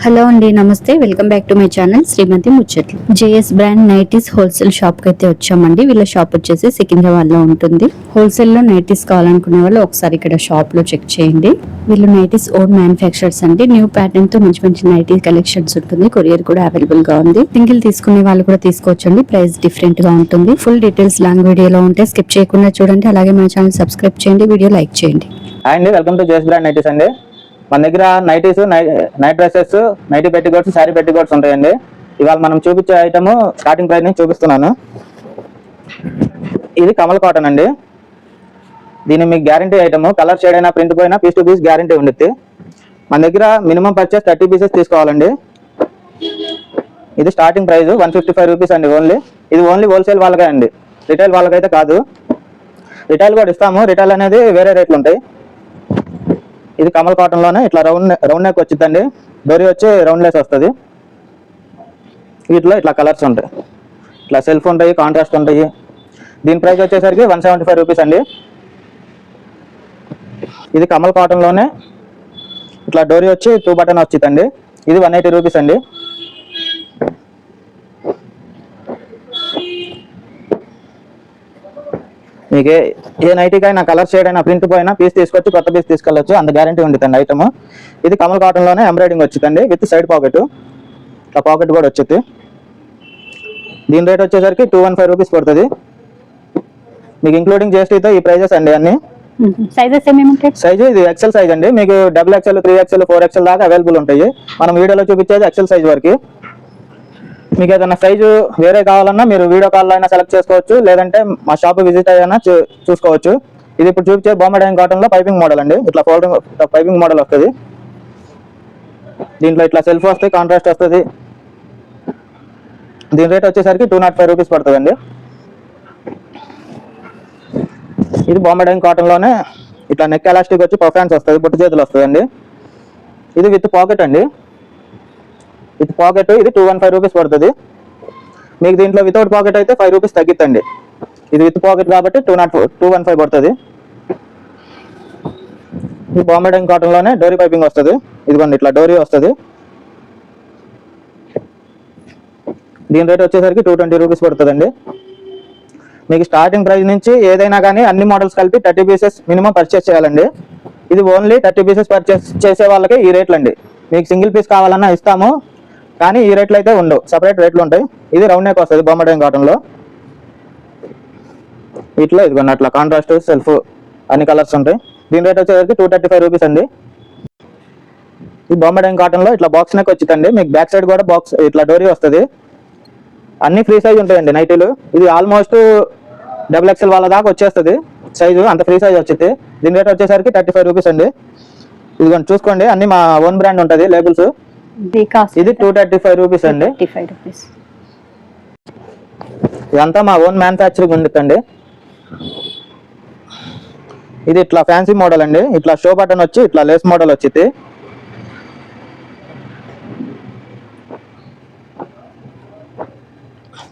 Hello అండి, నమస్తే. Welcome back to my channel Srimathi Muchatlu. JS brand nighties wholesale shop కి అయితే వచ్చామండి. వీళ్ళ షాప్ వచ్చేసి సికింద్రాబాద్ లో ఉంటుంది. హోల్సేల్ లో నైటీస్ కావాలనుకునే వాళ్ళు ఒకసారి ఇక్కడ షాప్ లో చెక్ చేయండి. వీళ్ళు నైటీస్ ఓన్ మ్యానుఫ్యాక్చరర్స్ అండి. న్యూ ప్యాటర్న్ తో మంచి మంచి నైటీ కలెక్షన్స్ ఉంటుంది. కొరియర్ కూడా అవైలబుల్ గా ఉంది. సింగిల్ తీసుకునే వాళ్ళు కూడా తీసుకోవచ్చండి. ప్రైస్ డిఫరెంట్ గా ఉంటుంది. ఫుల్ డీటెయిల్స్ లాంగ్ వీడియోలో ఉంటే స్కిప్ చేయకుండా చూడండి. అలాగే మన ఛానల్ సబ్స్క్రైబ్ చేయండి, వీడియో లైక్ చేయండి. అండి welcome to JS brand nighties అండి. మన దగ్గర nighties, night dresses, nightie petticoats, sari petticoats ఉంటాయండి. ఇవాళ మనం చూపించే ఐటమ్ స్టార్టింగ్ ప్రైస్ నుంచి చూపిస్తున్నాను. ఇది కమల్ కాటన్ అండి. దీని మీకు గ్యారంటీ ఐటమ్. కలర్ షేడ్ అయినా ప్రింట్ పోయినా పీస్ టు పీస్ గ్యారంటీ ఉంటుంది. మన దగ్గర మినిమం పర్చేస్ 30 పీసెస్ తీసుకోవాలండి. ఇది స్టార్టింగ్ ప్రైస్ 155 రూపీస్ అండి ఓన్లీ. ఇది ఓన్లీ హోల్సేల్ వాళ్ళకే అండి, రిటైల్ వాళ్ళకైతే కాదు. రిటైల్ కూడా ఇస్తాము. రిటైల్ అనేది వేరే రేట్లు ఉంటాయి. ఇది కమల్ కాటన్ లోనే ఇట్లా రౌండ్ నెక్ వచ్చిందండి. డోరీ వచ్చి రౌండ్ లెస్ వస్తుంది. వీటిలో ఇట్లా కలర్స్ ఉంటాయి, ఇట్లా సెల్ఫ్ ఉంటాయి, కాంట్రాస్ట్ ఉంటాయి. దీని ప్రైస్ వచ్చేసరికి 175 రూపీస్ అండి. ఇది కమల్ కాటన్ లోనే ఇట్లా డోరీ వచ్చి 2 బటన్ వచ్చిందండి. ఇది 180 రూపీస్ అండి. మీకు ఏ నైటీకైనా కలర్ షేడ్ అయినా ప్రింట్ పోయినా పీస్ తీసుకొచ్చి కొత్త పీస్ తీసుకెళ్ళచ్చు, అంత గ్యారంటీ ఉంటుందండి ఐటమ్. ఇది కమల్ కాటన్ లోనే ఎంబ్రాయిడింగ్ వచ్చిందండి విత్ సైడ్ పాకెట్. ఇట్లా పాకెట్ కూడా వచ్చింది. దీని రేట్ వచ్చేసరికి 215 రూపీస్ పడుతుంది. మీకు ఇంక్లూడింగ్ జిఎస్టీతో ఈ ప్రైజెస్ అండి అన్ని. సైజు ఇది ఎక్సెల్ సైజ్ అండి. మీకు XXL, 3XL, 4XL దాకా అవైలబుల్ ఉంటాయి. మనం వీడియోలో చూపించేది ఎక్సెల్ సైజ్ వరకు. మీకు ఏదైనా సైజు వేరే కావాలన్నా మీరు వీడియో కాల్లో అయినా సెలెక్ట్ చేసుకోవచ్చు, లేదంటే మా షాప్ విజిట్ అయినా చూసుకోవచ్చు. ఇది ఇప్పుడు చూపించే బాంబే డైయింగ్ కాటన్ లో పైపింగ్ మోడల్ అండి. ఇట్లా ఫోల్డింగ్ పైపింగ్ మోడల్ వస్తుంది. దీంట్లో ఇట్లా సెల్ఫ్ వస్తాయి, కాంట్రాస్ట్ వస్తుంది. దీని రేట్ వచ్చేసరికి 205 రూపీస్ పడుతుందండి. ఇది బాంబే డైయింగ్ కాటన్ లోనే ఇట్లా నెక్ ఎలాస్టిక్ వచ్చి పర్ఫాన్స్ వస్తుంది, బుట్ట చేతులు వస్తుందండి. ఇది విత్ పాకెట్ అండి. విత్ పాకెట్ ఇది 215 రూపీస్ పడుతుంది. మీకు దీంట్లో వితౌట్ పాకెట్ అయితే 5 రూపీస్ తగ్గిద్దండి. ఇది విత్ పాకెట్ కాబట్టి 215 పడుతుంది. ఇది బాంబే డైయింగ్ కాటన్ లోనే డోరీ పైపింగ్ వస్తుంది. ఇదిగోండి ఇట్లా డోరీ వస్తుంది. దీని రేట్ వచ్చేసరికి 220 రూపీస్ పడుతుందండి. మీకు స్టార్టింగ్ ప్రైస్ నుంచి ఏదైనా కానీ అన్ని మోడల్స్ కలిపి 30 పీసెస్ మినిమం పర్చేస్ చేయాలండి. ఇది ఓన్లీ 30 పీసెస్ పర్చేస్ చేసే వాళ్ళకి ఈ రేట్లు అండి. మీకు సింగిల్ పీస్ కావాలన్నా ఇస్తాము, కానీ ఈ రేట్లు అయితే ఉండవు, సపరేట్ రేట్లు ఉంటాయి. ఇది రౌండ్ నెక్ వస్తుంది బాంబే డైయింగ్ కాటన్ లో. ఇట్లా ఇదిగోండి అట్లా కాంట్రాస్ట్, సెల్ఫ్ అన్ని కలర్స్ ఉంటాయి. దీని రేట్ వచ్చేసరికి 235 రూపీస్ అండి. ఈ బాంబే డైయింగ్ కాటన్ లో ఇట్లా బాక్స్ నెక్ వచ్చిందండి. మీకు బ్యాక్ సైడ్ కూడా బాక్స్ ఇట్లా డోరీ వస్తుంది. అన్ని ఫ్రీ సైజ్ ఉంటాయండి నైటీలు. ఇది ఆల్మోస్ట్ XXL వాళ్ళ దాకా వచ్చేస్తుంది సైజు, అంత ఫ్రీ సైజ్ వచ్చింది. దీని రేట్ వచ్చేసరికి 35 రూపీస్ అండి. ఇదిగోండి చూసుకోండి, అన్ని మా ఓన్ బ్రాండ్ ఉంటుంది లేబుల్స్. ఇది 235 రూపీస్ అండి. ఇదంతా మా ఓన్ మ్యానుఫ్యాక్చరింగ్ ఉంటుందండి. ఇది ఇట్లా ఫ్యాన్సీ మోడల్ అండి. ఇట్లా షో బటన్ వచ్చి ఇట్లా లేస్ మోడల్ వచ్చింది.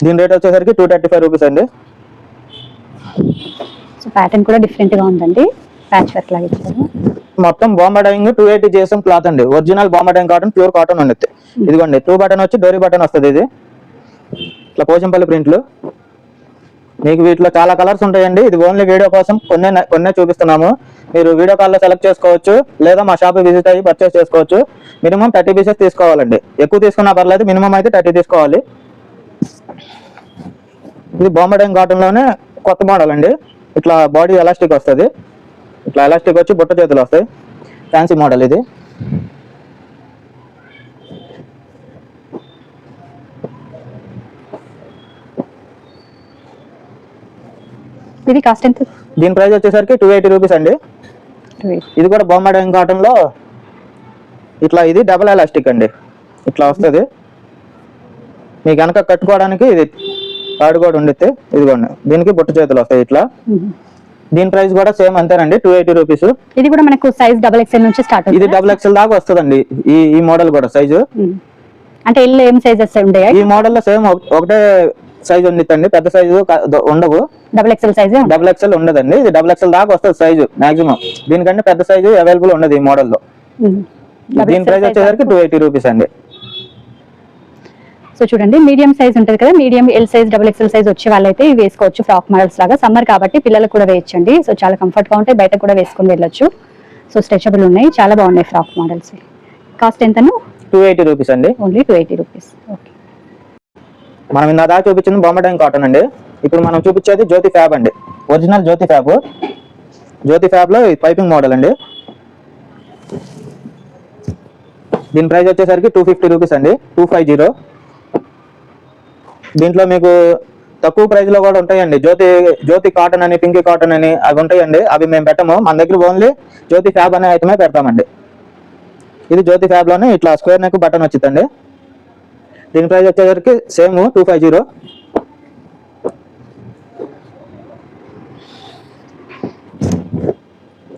దీని రేట్ వచ్చేసరికి 235 రూపీస్ అండి. ప్యాటర్న్ కూడా డిఫరెంట్ గా ఉందండి, ప్యాచ్ వర్క్ లాగా ఇచ్చారు. మొత్తం బాంబే డైయింగ్ 280 GSM క్లాత్ అండి. Original Bombay dyeing cotton, pure cotton ఉండేది. ఇదిగోండి 2 బటన్ వచ్చి డోరీ బటన్ వస్తుంది. ఇది ఇట్లా పోచంపల్లి ప్రింట్లు. మీకు వీటిలో చాలా కలర్స్ ఉంటాయండి. ఇది ఓన్లీ వీడియో కోసం కొన్నే చూపిస్తున్నాము. మీరు వీడియో కాల్లో సెలెక్ట్ చేసుకోవచ్చు, లేదా మా షాప్ విజిట్ అయ్యి పర్చేస్ చేసుకోవచ్చు. మినిమం 30 పీసెస్ తీసుకోవాలండి. ఎక్కువ తీసుకున్నా పర్లేదు, మినిమం అయితే 30 తీసుకోవాలి. ఇది బాంబే డైయింగ్ కాటన్ లోనే కొత్త మోడల్ అండి. ఇట్లా బాడీ ఎలాస్టిక్ వస్తుంది. ఇట్లా ఎలాస్టిక్ వచ్చి బుట్ట చేతులు వస్తాయి. ఫ్యాన్సీ మోడల్ ఇది. ఇది కాస్ట్ ఎంత? దీని ప్రైస్ వచ్చేసరికి 280 రూపీస్ అండి. ఇది కూడా బాంబే డైయింగ్ కాటన్ లో ఇట్లా ఇది డబుల్ ఎలాస్టిక్ అండి. ఇట్లా వస్తుంది. మీకు వెనక కట్టుకోవడానికి ఇది థర్డ్ కూడా ఉండితే. ఇదిగోండి దీనికి బుట్ట చేతులు వస్తాయి ఇట్లా. దీని ప్రైస్ కూడా సేమ్ అంతేనండి, 280 రూపీస్. ఇది కూడా మనకు సైజ్ XXL నుంచి స్టార్ట్ అవుతుంది. ఇది XXL దాకా వస్తుందండి. ఈ మోడల్ కూడా సైజు అంటే ఎల్ ఏం సైజెస్ ఉంటాయి? ఈ మోడల్ లో సేమ్ ఒకటే సైజ్ ఉండిద్దండి, పెద్ద సైజు ఉండవు. XXL సైజ్ XXL ఉండదండి. ఇది XXL దాకా వస్తుంది సైజు మాక్సిమం. దీనికంటే పెద్ద సైజు అవైలబుల్ ఉండదు ఈ మోడల్లో. దీని ప్రైస్ వచ్చేసరికి 280 రూపీస్ అండి. సో చూడండి మీడియం సైజ్ ఉంటుంది కదా, medium L size double XL size వచ్చే వాళ్ళైతే ఇవి వేసుకోవచ్చు. ఫ్రాక్ మోడల్స్ లాగా సమ్మర్ కాబట్టి పిల్లలకు కూడా వేయచ్చండి. సో చాలా కంఫర్ట్ గా ఉంటాయి, బయట కూడా వేసుకొని వెళ్ళొచ్చు. సో స్ట్రెచబుల్ ఉన్నాయి, చాలా బాగున్నాయి ఫ్రాక్ మోడల్స్. కాస్ట్ ఎంతను? 280 రూపీస్ అండి. Only 280 rupees. ఓకే, మనం ఇందా చూపించింది బొమ్మటైన్ కాటన్ అండి. ఇప్పుడు మనం చూపించేది జ్యోతి ఫ్యాబ్ అండి, ఒరిజినల్ జ్యోతి ఫ్యాబ్. జ్యోతి ఫ్యాబ్ లో పైపింగ్ మోడల్ అండి. దీని ప్రైస్ వచ్చేసరికి 250 రూపీస్ అండి, 250. దీంట్లో మీకు తక్కువ ప్రైస్ లో కూడా ఉంటాయండి. జ్యోతి కాటన్ అని, పింకీ కాటన్ అని అవి ఉంటాయండి. అవి మేము పెట్టము, మన దగ్గర ఓన్లీ జ్యోతి ఫ్యాబ్ అనే ఐటమే పెడతామండి. ఇది జ్యోతి ఫ్యాబ్ లోనే ఇట్లా స్క్వేర్ నెక్ బటన్ వచ్చిందండి. దీని ప్రైస్ వచ్చేసరికి సేమ్ 250.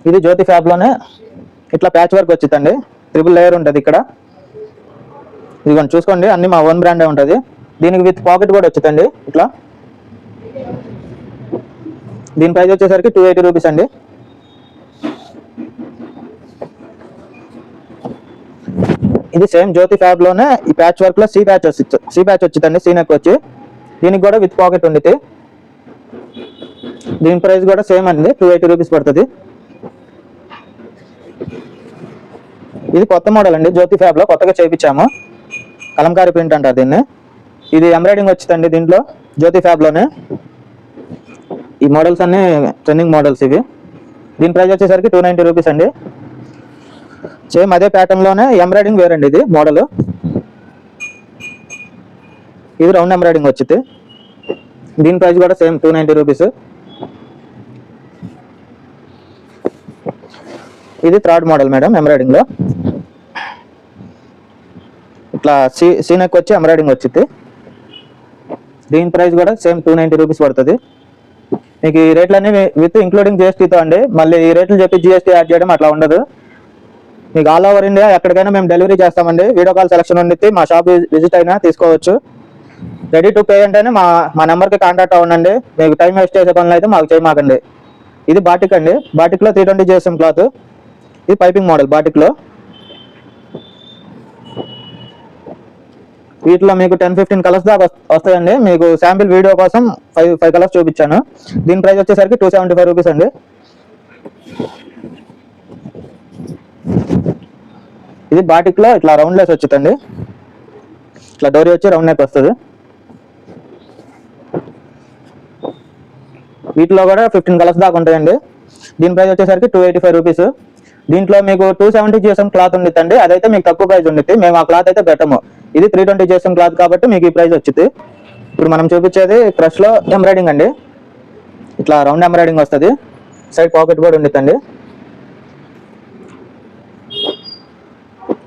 ఇది జ్యోతి ఫ్యాబ్ లోనే ఇట్లా ప్యాచ్ వర్క్ వచ్చిందండి, 3 లేయర్ ఉంటుంది ఇక్కడ. ఇదిగోండి చూసుకోండి, అన్ని మా ఓన్ బ్రాండే ఉంటుంది. దీనికి విత్ పాకెట్ కూడా వచ్చిందండి ఇట్లా. దీని ప్రైస్ వచ్చేసరికి 280 రూపీస్ అండి. ఇది సేమ్ జ్యోతి ఫ్యాబ్ లోనే ఈ ప్యాచ్ వర్క్ లో సి ప్యాచ్ వచ్చిందండి, సీ నెక్ వచ్చి. దీనికి కూడా విత్ పాకెట్ ఉంది. దీని ప్రైస్ కూడా సేమ్ అండి, 280 రూపీస్ పడుతుంది. ఇది కొత్త మోడల్ అండి, జ్యోతి ఫ్యాబ్ లో కొత్తగా చేయించాము. కలంకారీ ప్రింట్ అంటారు దీన్ని. ఇది ఎంబ్రాయిడింగ్ వచ్చిందండి దీంట్లో, జ్యోతి ఫ్యాబ్ లోనే. ఈ మోడల్స్ అన్ని ట్రెండింగ్ మోడల్స్ ఇవి. దీని ప్రైస్ వచ్చేసరికి 290 రూపీస్ అండి. సేమ్ అదే ప్యాటర్న్ లోనే ఎంబ్రాయిడింగ్ వేరండి ఇది మోడల్. ఇది రౌండ్ ఎంబ్రాయిడింగ్ వచ్చింది. దీని ప్రైస్ కూడా సేమ్ 290 రూపీస్. ఇది థర్డ్ మోడల్ మేడం, ఎంబ్రాయిడింగ్ లో ఇట్లా సీ నెక్ వచ్చి ఎంబ్రాయిడింగ్ వచ్చింది. దీని ప్రైస్ కూడా సేమ్ 290 రూపీస్ పడుతుంది. మీకు ఈ రేట్లన్నీ విత్ ఇంక్లూడింగ్ జిఎస్టీతో అండి. మళ్ళీ ఈ రేట్లు చెప్పి జిఎస్టీ యాడ్ చేయడం అట్లా ఉండదు. మీకు ఆల్ ఓవర్ ఇండియా ఎక్కడికైనా మేము డెలివరీ చేస్తామండి. వీడియో కాల్ సెలెక్షన్ ఉండి మా షాప్ విజిట్ అయినా తీసుకోవచ్చు. రెడీ టు పే అంటేనే మా నెంబర్కి కాంటాక్ట్ అవ్వండి. మీకు టైం వేస్ట్ చేసే పనులు అయితే మాకు చేయమాకండి. ఇది బాటిక్ అండి, బాటిక్లో 320 GSM క్లాత్. ఇది పైపింగ్ మోడల్ బాటిక్లో. వీటిలో మీకు 10-15 కలర్స్ దాకా వస్తాయండి. మీకు శాంపిల్ వీడియో కోసం 5 కలర్స్ చూపించాను. దీని ప్రైస్ వచ్చేసరికి 275 రూపీస్ అండి. ఇది బాటిక్ లో ఇట్లా రౌండ్ లెస్ వచ్చిందండి, ఇట్లా డోరీ వచ్చి రౌండ్ నెక్ వస్తుంది. వీటిలో కూడా 15 కలర్స్ దాకా ఉంటాయండి. దీని ప్రైస్ వచ్చేసరికి 285 రూపీస్. దీంట్లో మీకు 270 GSM క్లాత్ ఉండిద్దండి, అదైతే మీకు తక్కువ ప్రైస్ ఉండిద్ది. మేము ఆ క్లాత్ అయితే పెట్టము. ఇది 320 GSM క్లాత్ కాబట్టి మీకు ఈ ప్రైస్ వచ్చింది. ఇప్పుడు మనం చూపించేది క్రష్ లో ఎంబ్రాయిడింగ్ అండి. ఇట్లా రౌండ్ ఎంబ్రాయిడింగ్ వస్తుంది, సైడ్ పాకెట్ కూడా ఉండిద్దండి.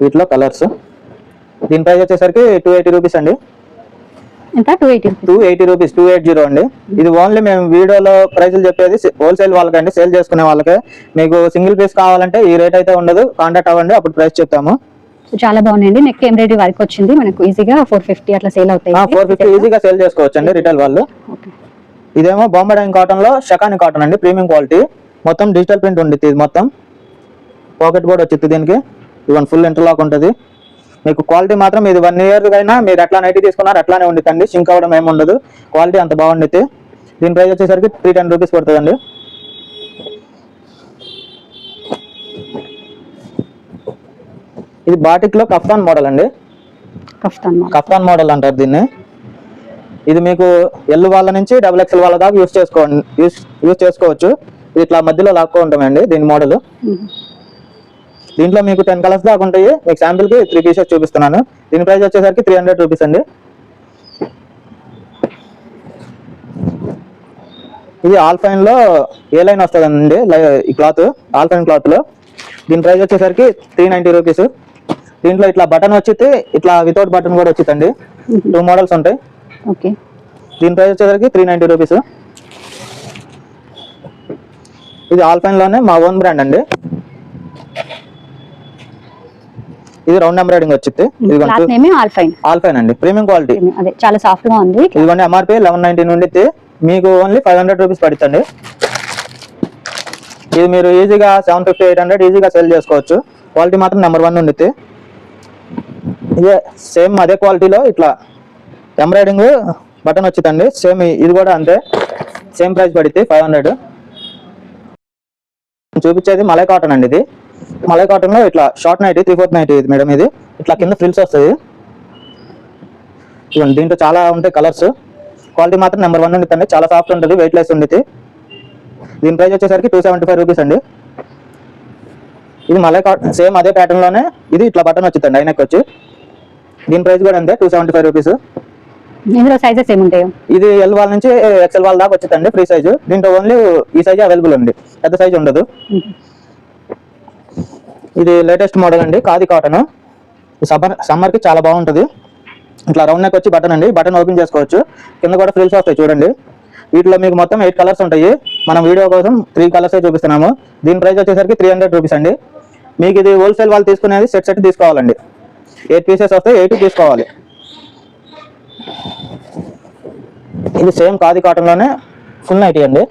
వీటిలో కలర్స్. దీని ప్రైస్ వచ్చేసరికి 280 రూపీస్ అండి. ఎంత? 280 రూపీస్, 280 అండి. ఇది ఓన్లీ మేము వీడియోలో ప్రైసులు చెప్పేది హోల్సేల్ వాళ్ళకండి, సేల్ చేసుకునే వాళ్ళకే. మీకు సింగిల్ పీస్ కావాలంటే ఈ రేట్ అయితే ఉండదు, కాంటాక్ట్ అవ్వండి, అప్పుడు ప్రైస్ చెప్తాము. చాలా బాగున్నాయండి. నెక్ ఎంబ్రాయిడరీ వర్క్ వచ్చింది, మనకు ఈజీగా 450 అట్లా సేల్ అవుతాయి. 450 ఈజీగా సేల్ చేసుకోవచ్చు అండి రిటైల్ వాళ్ళు. ఇదేమో బొంబాయి కాటన్ లో షకాని కాటన్ అండి, ప్రీమియం క్వాలిటీ. మొత్తం డిజిటల్ ప్రింట్ ఉండిద్ది. ఇది మొత్తం పాకెట్ కూడా వచ్చింది దీనికి. ఇవన్ ఫుల్ ఇంటర్లాక్ ఉంటుంది. మీకు క్వాలిటీ మాత్రం ఇది 1 year అయినా మీరు ఎట్లా నైటీ తీసుకున్నారు అట్లానే ఉండిద్దండి, సింక్ అవ్వడం ఏమి ఉండదు. క్వాలిటీ అంత బాగుండిద్ది. దీని ప్రైస్ వచ్చేసరికి 310 రూపీస్ పడుతుందండి. ఇది బాటిక్ లో కఫ్తాన్ మోడల్ అండి, కఫ్తాన్ మోడల్ అంటారు దీన్ని. ఇది మీకు ఎల్ వాళ్ళ నుంచి XXL వాళ్ళ దాకా యూస్ చేసుకోవచ్చు. ఇది ఇట్లా మధ్యలో లాక్కో ఉంటామండి దీని మోడల్. దీంట్లో మీకు 10 కలర్స్ దాకా ఉంటాయి. మీకు శాంపిల్ కి 3 పీసెస్ చూపిస్తున్నాను. దీని ప్రైస్ వచ్చేసరికి 300 రూపీస్ అండి. ఇది ఆల్ఫైన్ లో ఏ లైన్ వస్తుందండి ఈ క్లాత్, ఆల్ఫైన్ క్లాత్ లో. దీని ప్రైస్ వచ్చేసరికి 390 రూపీస్. దీంట్లో ఇట్లా బటన్ వచ్చింది, ఇట్లా వితౌట్ బటన్ కూడా వచ్చిందండి. 2 మోడల్స్ ఉంటాయి. దీని ప్రైస్ వచ్చేసరికి 390 రూపీస్. ఇది ఆల్ఫైన్ లోనే మా ఓన్ బ్రాండ్ అండి. ఇది రౌండ్ ఎంబ్రాయిడింగ్ వచ్చింది. ఆల్ఫైన్ అండి, ప్రీమియం క్వాలిటీ. చాలా సాఫ్ట్ గా ఉంది. ఇదిగోండి ఎంఆర్పి 1190 ఉండిద్ది, మీకు ఓన్లీ 500 రూపీస్ పడుతుంది. ఇది మీరు ఈజీగా 750-800 ఈజీగా సేల్ చేసుకోవచ్చు. క్వాలిటీ మాత్రం నెంబర్ 1 ఉండిద్ది. ఇదే సేమ్ అదే క్వాలిటీలో ఇట్లా ఎంబ్రాయిడింగ్ బటన్ వచ్చిందండి. సేమ్ ఇది కూడా అంతే, సేమ్ ప్రైస్ పడిద్ది 500. చూపించేది మలై కాటన్ అండి. ఇది మలై కాటన్ లో ఇట్లా షార్ట్ నైట్ 3/4 నైట్ ఇది మేడం. ఇది ఇట్లా కింద ఫ్రిల్స్ వస్తాయి. ఇవ్వండి, దీంట్లో చాలా ఉంటాయి కలర్స్. క్వాలిటీ మాత్రం నెంబర్ 1 ఉండిద్దండి. చాలా సాఫ్ట్ ఉంటుంది, వెయిట్ లెస్ ఉండిద్ది. దీని ప్రైస్ వచ్చేసరికి 275 రూపీస్ అండి. ఇది మలై కాటన్ సేమ్ అదే ప్యాటర్న్ లోనే ఇది ఇట్లా బటన్ వచ్చిందండి, ఐనెక్ వచ్చి. దీని ప్రైస్ కూడా అంతే 275 రూపీస్. ఇందులో సైజెస్ ఏముంటాయో? ఇది ఎల్ వాళ్ళ నుంచి ఎక్సెల్ వాళ్ళ దాకా వచ్చిందండి, ఫ్రీ సైజు. దీంట్లో ఓన్లీ ఈ సైజ్ అవైలబుల్ ఉంది, పెద్ద సైజు ఉండదు. ఇది లేటెస్ట్ మోడల్ అండి, ఖాదీ కాటన్. సమ్మర్ కి చాలా బాగుంటుంది. ఇట్లా రౌండ్ నెక్ వచ్చి బటన్ అండి, బటన్ ఓపెన్ చేసుకోవచ్చు. కింద కూడా ఫ్రిల్స్ వస్తాయి చూడండి. వీటిలో మీకు మొత్తం 8 కలర్స్ ఉంటాయి. మనం వీడియో కోసం 3 కలర్స్ చూపిస్తున్నాము. దీని ప్రైస్ వచ్చేసరికి 300 రూపీస్ అండి. మీకు ఇది హోల్సేల్ వాళ్ళు తీసుకునేది సెట్ తీసుకోవాలండి. 8 పీసెస్ వస్తాయి, 8 తీసుకోవాలి. ఇది సేమ్ ఖాదీ కాటన్ లోనే ఫుల్ నైటీ అండి.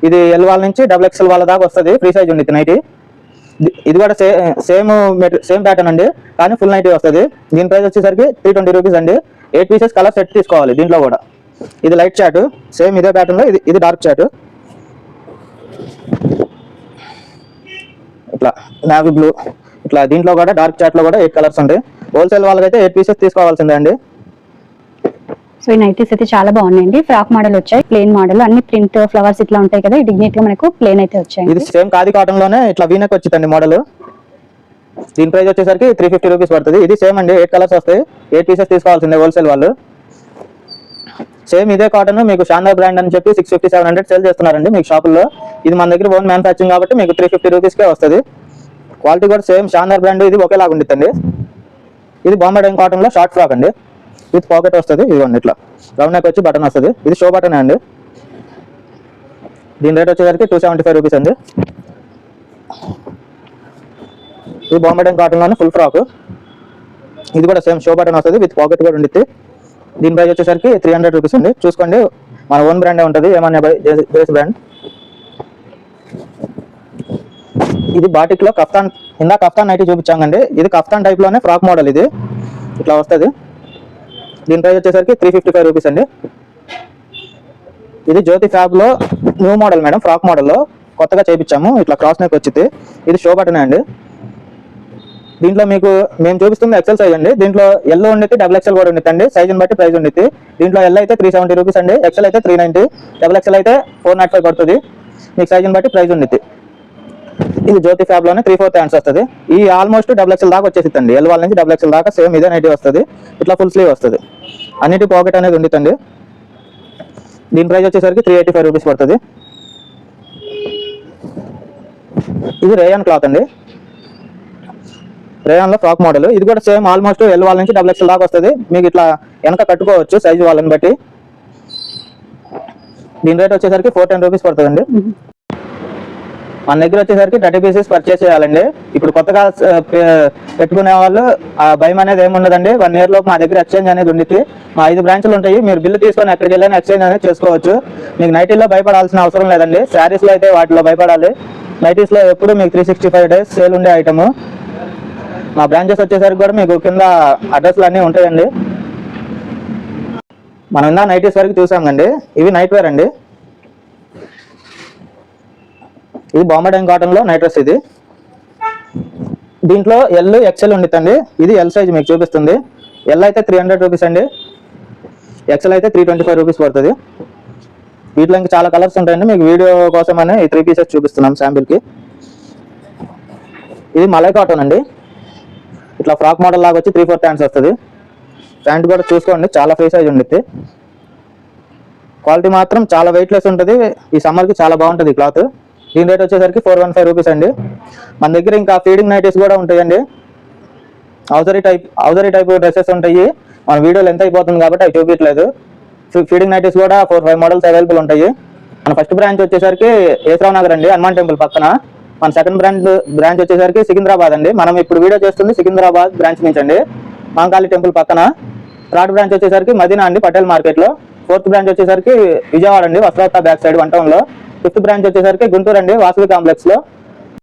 ఇది ఎల్ వాళ్ళ నుంచి XXL వాళ్ళ దాకా వస్తుంది, ఫ్రీ సైజ్ ఉంది నైటీ. ఇది కూడా సేమ్ ప్యాటర్న్ అండి, కానీ ఫుల్ నైటీ వస్తుంది. దీని ప్రైస్ వచ్చేసరికి 320 రూపీస్ అండి. 8 పీసెస్ కలర్ సెట్ తీసుకోవాలి. దీంట్లో కూడా ఇది లైట్ చాట్, సేమ్ ఇదే ప్యాటర్న్ లో ఇది డార్క్ చాట్. ఇట్లా నావీ బ్లూ, ఇట్లా దీంట్లో కూడా డార్క్ చాట్ లో కూడా 8 కలర్స్ ఉంటాయి. హోల్సేల్ వాళ్ళకైతే 8 పీసెస్ తీసుకోవాల్సిందే అండి. సో ఈ నైటీస్ అయితే చాలా బాగున్నాయండి. ఫ్రాక్ మోడల్ వచ్చాయి, ప్లేన్ మోడల్, అన్ని ప్రింట్ ఫ్లవర్స్ ఇట్లా ఉంటాయి కదా. డిగ్నేట్ గా మనకు ప్లేన్ అయితే వచ్చాయి. ఇది సేమ్ ఖాదీ కాటన్ లోనే ఇట్లా వీనెక్ వచ్చిందండి మోడల్. దీని ప్రైస్ వచ్చేసరికి 350 రూపీస్ పడుతుంది. ఇది సేమ్ అండి, 8 కలర్స్ వస్తాయి, 8 పీసెస్ తీసుకోవాల్సిందే హోల్సేల్ వాళ్ళు. సేమ్ ఇదే కాటన్ మీకు శాందార్ బ్రాండ్ అని చెప్పి 650-700 సేల్ చేస్తున్నారండి మీకు షాపుల్లో. ఇది మన దగ్గర ఓన్ మ్యానుఫ్యాక్చరింగ్ కాబట్టి మీకు 350 రూపీస్కే వస్తుంది. క్వాలిటీ కూడా సేమ్ శాందార్ బ్రాండ్, ఇది ఒకేలాగా ఉండిద్దండి. ఇది బాంబే డైన్ కాటన్ లో షార్ట్ ఫ్రాక్ అండి, విత్ పాకెట్ వస్తుంది. ఇదిగోండి ఇట్లా రౌండ్ నెక్ వచ్చి బటన్ వస్తుంది. ఇది షో బటన్ అండి. దీని రేట్ వచ్చేసరికి 275 రూపీస్ అండి. ఇది బాంబే డైన్ కాటన్ లోనే ఫుల్ ఫ్రాక్. ఇది కూడా సేమ్ షో బటన్ వస్తుంది, విత్ పాకెట్ కూడా ఉండిద్ది. దీని ప్రైస్ వచ్చేసరికి 300 రూపీస్ అండి. చూసుకోండి, మన ఓన్ బ్రాండే ఉంటుంది, ఏమన్నా బై జేఎస్ బ్రాండ్. ఇది బాటిక్ లో కఫ్తాన్, ఇందాక కఫ్తాన్ నైటీ చూపించామండి. ఇది కఫ్తాన్ టైప్ లోనే ఫ్రాక్ మోడల్, ఇది ఇట్లా వస్తుంది. దీని ప్రైస్ వచ్చేసరికి 355 రూపీస్ అండి. ఇది జ్యోతి ఫ్యాబ్ లో న్యూ మోడల్ మేడం, ఫ్రాక్ మోడల్లో కొత్తగా చేయించాము. ఇట్లా క్రాస్ నెక్ వచ్చింది. ఇది షో బటన్ అండి. దీంట్లో మీకు మేము చూపిస్తుంది ఎక్సెల్ సైజ్ అండి. దీంట్లో ఎల్లో ఉండిద్ది, XXL కూడా ఉండిద్దండి. సైజుని బట్టి ప్రైస్ ఉండిద్ది. దీంట్లో ఎల్ అయితే 370 రూపీస్ అండి, XL అయితే 390, XXL అయితే 495 పడుతుంది. మీకు సైజుని బట్టి ప్రైస్ ఉండిద్ది. ఇది జ్యోతి ఫ్యాబ్ లోనే 3/4 హ్యాండ్స్ వస్తుంది. ఈ ఆల్మోస్ట్ XXL దాకా వచ్చేసిందండి. ఎల్ వాళ్ళ నుంచి XXL దాకా సేమ్ ఇదే నైటీ వస్తుంది. ఇట్లా ఫుల్ స్లీవ్ వస్తుంది, అన్నిటి పాకెట్ అనేది ఉండిద్దండి. దీని ప్రైస్ వచ్చేసరికి 385 రూపీస్ పడుతుంది. ఇది రేయాన్ క్లాత్ అండి, రేయాన్ లో ఫ్రాక్ మోడల్. ఇది కూడా సేమ్ ఆల్మోస్ట్ ఎల్ వాళ్ళ నుంచి XXL దాకా వస్తుంది. మీకు ఇట్లా వెనక కట్టుకోవచ్చు సైజు వాళ్ళని బట్టి. దీని రేట్ వచ్చేసరికి 410 రూపీస్ పడుతుందండి. మన దగ్గర వచ్చేసరికి 30 పీసెస్ పర్చేస్ చేయాలండి. ఇప్పుడు కొత్తగా పెట్టుకునే వాళ్ళు భయం అనేది ఏముండదండి. 1 year లోపు మా దగ్గర ఎక్స్చేంజ్ అనేది ఉండిద్ది. మా 5 బ్రాంచ్లు ఉంటాయి. మీరు బిల్లు తీసుకొని ఎక్కడికి వెళ్ళినా ఎక్స్చేంజ్ అనేది చేసుకోవచ్చు. మీకు నైటీలో భయపడాల్సిన అవసరం లేదండి. శారీస్ లో అయితే వాటిలో భయపడాలి. నైటీస్ లో ఎప్పుడు మీకు 365 days సేల్ ఉండే ఐటమ్. మా బ్రాంచెస్ వచ్చేసరికి కూడా మీకు కింద అడ్రస్లు అన్నీ ఉంటాయండి. మనం ఇందా నైటీస్ వరకు చూసామండి. ఇవి నైట్ వేర్ అండి. ఇది బాంబే డైన్ కాటన్ లో నైట్ డ్రెస్. ఇది దీంట్లో ఎల్ XL ఉండిద్దండి. ఇది ఎల్ సైజ్ మీకు చూపిస్తుంది. ఎల్ అయితే 300 రూపీస్ అండి, XL అయితే 325 రూపీస్ పడుతుంది. వీటిలో ఇంకా చాలా కలర్స్ ఉంటాయండి. మీకు వీడియో కోసమని ఈ 3 పీసెస్ చూపిస్తున్నాం శాంపిల్ కి. ఇది మలై కాటన్ అండి. ఇట్లా ఫ్రాక్ మోడల్ లాగా వచ్చి 3/4 హ్యాండ్స్ వస్తుంది. ప్యాంట్ కూడా చూసుకోండి, చాలా ఫ్రీ సైజ్ ఉండిద్ది. క్వాలిటీ మాత్రం చాలా వెయిట్ లెస్ ఉంటుంది. ఈ సమ్మర్ కి చాలా బాగుంటుంది క్లాత్. దీని రేట్ వచ్చేసరికి 415 రూపీస్ అండి. మన దగ్గర ఇంకా ఫీడింగ్ నైటీస్ కూడా ఉంటాయండి. ఔజరీ టైప్ డ్రెస్సెస్ ఉంటాయి. మన వీడియోలో ఎంత అయిపోతుంది కాబట్టి అవి చూపించలేదు. ఫీడింగ్ నైటీస్ కూడా 4-5 మోడల్స్ అవైలబుల్ ఉంటాయి. మన ఫస్ట్ బ్రాంచ్ వచ్చేసరికి ఏసరావు నగర్ అండి, హనుమాన్ టెంపుల్ పక్కన. మన సెకండ్ బ్రాంచ్ వచ్చేసరికి సికింద్రాబాద్ అండి. మనం ఇప్పుడు వీడియో చేస్తుంది సికింద్రాబాద్ బ్రాంచ్ నుంచి అండి, మాంకాళి టెంపుల్ పక్కన. థర్డ్ బ్రాంచ్ వచ్చేసరికి మదీనా అండి, పటేల్ మార్కెట్ లో. ఫోర్త్ బ్రాంచ్ వచ్చేసరికి విజయవాడ అండి, వస్త్రోత్త బ్యాక్ సైడ్ 1 టౌన్ లో. ఫిఫ్త్ బ్రాంచ్ వచ్చేసరికి గుంటూరు అండి, వాసవి కాంప్లెక్స్ లో.